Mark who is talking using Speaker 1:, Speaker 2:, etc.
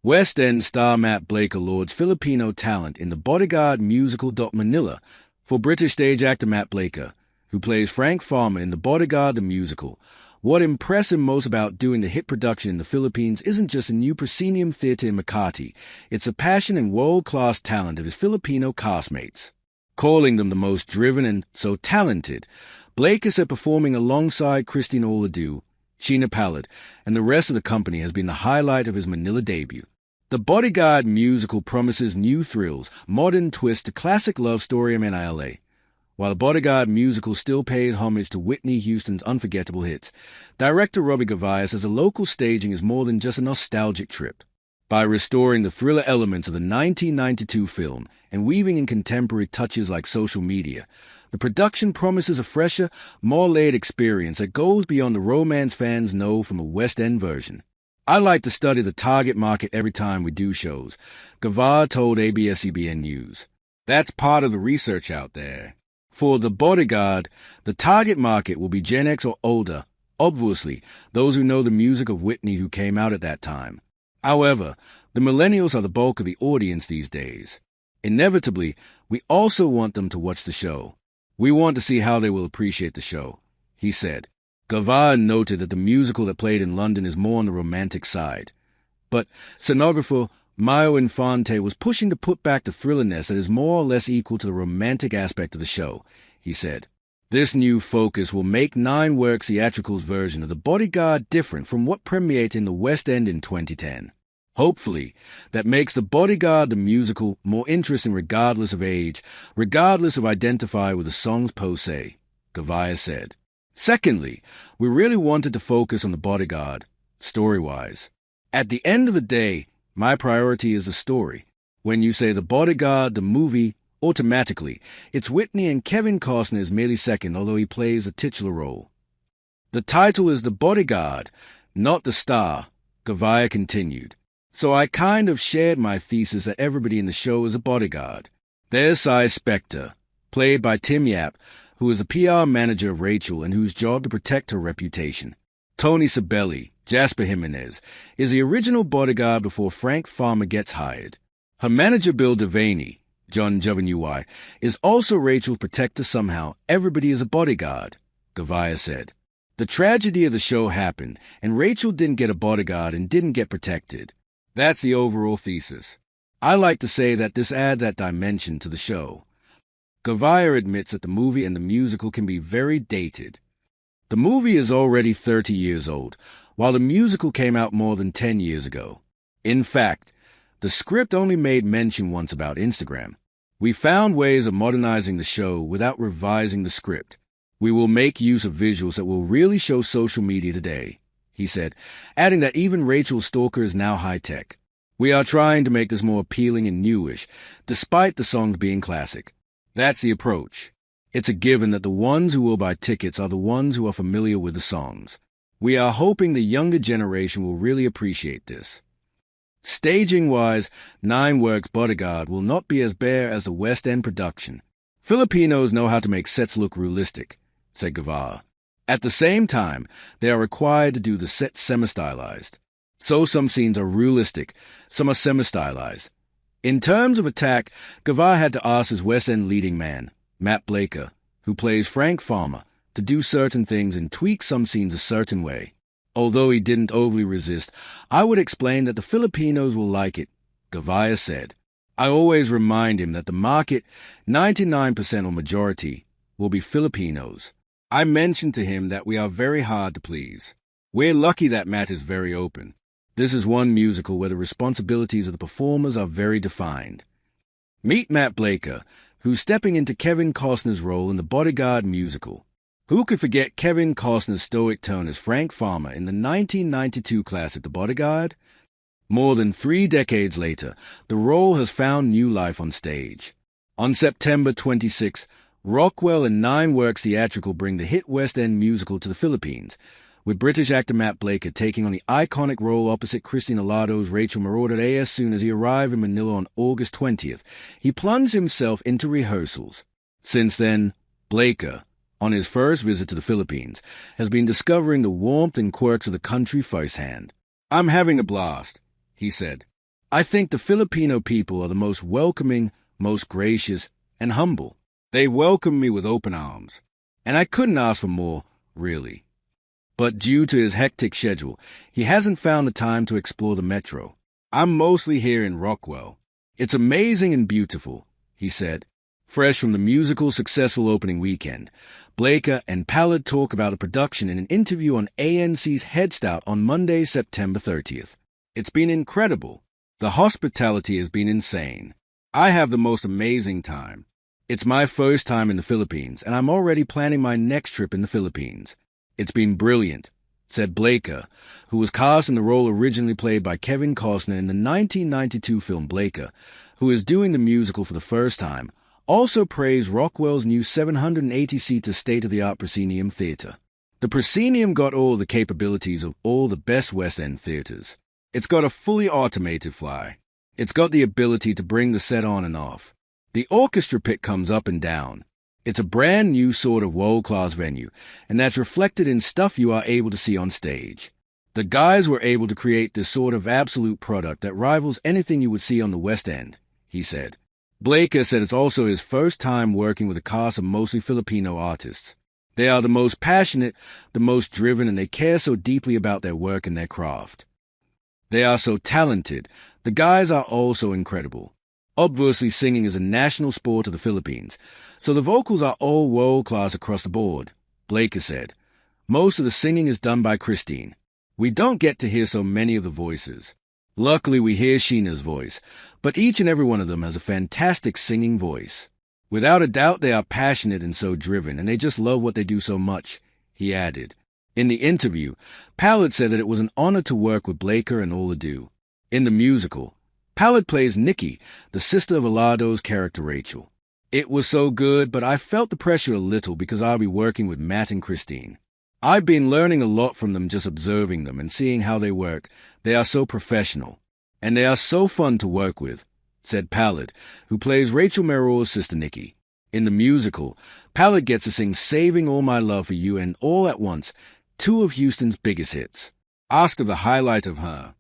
Speaker 1: West End star Matt Blaker lauds Filipino talent in the Bodyguard musical Manila for British stage actor Matt Blaker, who plays Frank Farmer in the Bodyguard the musical. What impressed him most about doing the hit production in the Philippines isn't just a new proscenium theatre in Makati, it's a passion and world-class talent of his Filipino castmates. Calling them the most driven and so talented, Blaker said performing alongside Christine Oladu, Sheena Pallad, and the rest of the company has been the highlight of his Manila debut. The Bodyguard musical promises new thrills, modern twists to classic love story of NILA. While the Bodyguard musical still pays homage to Whitney Houston's unforgettable hits, director Robbie Gavaya says the local staging is more than just a nostalgic trip. By restoring the thriller elements of the 1992 film and weaving in contemporary touches like social media, the production promises a fresher, more layered experience that goes beyond the romance fans know from a West End version. I like to study the target market every time we do shows, Gavaya told ABS-CBN News. That's part of the research out there. For The Bodyguard, the target market will be Gen X or older, obviously those who know the music of Whitney who came out at that time. However, the millennials are the bulk of the audience these days. Inevitably, we also want them to watch the show. We want to see how they will appreciate the show, he said. Gavaya noted that the musical that played in London is more on the romantic side. But scenographer Mayo Infante was pushing to put back the thrillerness that is more or less equal to the romantic aspect of the show, he said. This new focus will make Nine Works Theatrical's version of The Bodyguard different from what premiered in the West End in 2010. Hopefully, that makes The Bodyguard the musical more interesting regardless of age, regardless of identify with the songs per se, Gavaya said. Secondly, we really wanted to focus on The Bodyguard, story-wise. At the end of the day, my priority is the story. When you say The Bodyguard, the movie, automatically, it's Whitney and Kevin Costner is merely second, although he plays a titular role. The title is The Bodyguard, not the star, Gavaya continued. So I kind of shared my thesis that everybody in the show is a bodyguard. There's Cy Spector, played by Tim Yap, who is a PR manager of Rachel and whose job to protect her reputation. Tony Sabelli, Jasper Jimenez, is the original bodyguard before Frank Farmer gets hired. Her manager Bill Devaney, John Jovenui, is also Rachel's protector somehow. Everybody is a bodyguard, Gavaya said. The tragedy of the show happened, and Rachel didn't get a bodyguard and didn't get protected. That's the overall thesis. I like to say that this adds that dimension to the show. Gavaya admits that the movie and the musical can be very dated. The movie is already 30 years old, while the musical came out more than 10 years ago. In fact, the script only made mention once about Instagram. We found ways of modernizing the show without revising the script. We will make use of visuals that will really show social media today, he said, adding that even Rachel's stalker is now high-tech. We are trying to make this more appealing and newish, despite the songs being classic. That's the approach. It's a given that the ones who will buy tickets are the ones who are familiar with the songs. We are hoping the younger generation will really appreciate this. Staging-wise, Nine Works Bodyguard will not be as bare as the West End production. Filipinos know how to make sets look realistic, said Gavaya. At the same time, they are required to do the sets semi-stylized. So some scenes are realistic, some are semi-stylized. In terms of attack, Gavaya had to ask his West End leading man, Matt Blaker, who plays Frank Farmer, to do certain things and tweak some scenes a certain way. Although he didn't overly resist, I would explain that the Filipinos will like it, Gavaya said. I always remind him that the market, 99% or majority, will be Filipinos. I mentioned to him that we are very hard to please. We're lucky that Matt is very open. This is one musical where the responsibilities of the performers are very defined. Meet Matt Blaker, who's stepping into Kevin Costner's role in the Bodyguard musical. Who could forget Kevin Costner's stoic tone as Frank Farmer in the 1992 classic The Bodyguard? More than 3 decades later, the role has found new life on stage. On September 26, Rockwell and Nine Works Theatrical bring the hit West End musical to the Philippines, with British actor Matt Blaker taking on the iconic role opposite Christine Olado's Rachel Moroder. As soon as he arrived in Manila on August 20th, he plunged himself into rehearsals. Since then, Blaker, on his first visit to the Philippines, has been discovering the warmth and quirks of the country firsthand. I'm having a blast, he said. I think the Filipino people are the most welcoming, most gracious, and humble. They welcomed me with open arms, and I couldn't ask for more, really. But due to his hectic schedule, he hasn't found the time to explore the metro. I'm mostly here in Rockwell. It's amazing and beautiful, he said. Fresh from the musical's successful opening weekend, Blakey and Pallad talk about the production in an interview on ANC's Head Start on Monday, September 30th. It's been incredible. The hospitality has been insane. I have the most amazing time. It's my first time in the Philippines, and I'm already planning my next trip in the Philippines. It's been brilliant, said Blakey, who was cast in the role originally played by Kevin Costner in the 1992 film Blakey, who is doing the musical for the first time. Also praised Rockwell's new 780-seater state-of-the-art proscenium theater. The proscenium got all the capabilities of all the best West End theaters. It's got a fully automated fly. It's got the ability to bring the set on and off. The orchestra pit comes up and down. It's a brand new sort of world-class venue, and that's reflected in stuff you are able to see on stage. The guys were able to create this sort of absolute product that rivals anything you would see on the West End, he said. Blakey said it's also his first time working with a cast of mostly Filipino artists. They are the most passionate, the most driven, and they care so deeply about their work and their craft. They are so talented. The guys are all so incredible. Obviously, singing is a national sport of the Philippines, so the vocals are all world-class across the board, Blakey said. Most of the singing is done by Christine. We don't get to hear so many of the voices. Luckily, we hear Sheena's voice, but each and every one of them has a fantastic singing voice. Without a doubt, they are passionate and so driven, and they just love what they do so much, he added. In the interview, Pallad said that it was an honor to work with Blakey and all the do. In the musical, Pallad plays Nikki, the sister of Alado's character Rachel. It was so good, but I felt the pressure a little because I'll be working with Matt and Christine. I've been learning a lot from them, just observing them and seeing how they work. They are so professional, and they are so fun to work with, said Pallad, who plays Rachel Merrill's sister Nikki. In the musical, Pallad gets to sing Saving All My Love for You and All at Once, two of Houston's biggest hits. Asked of the highlight of her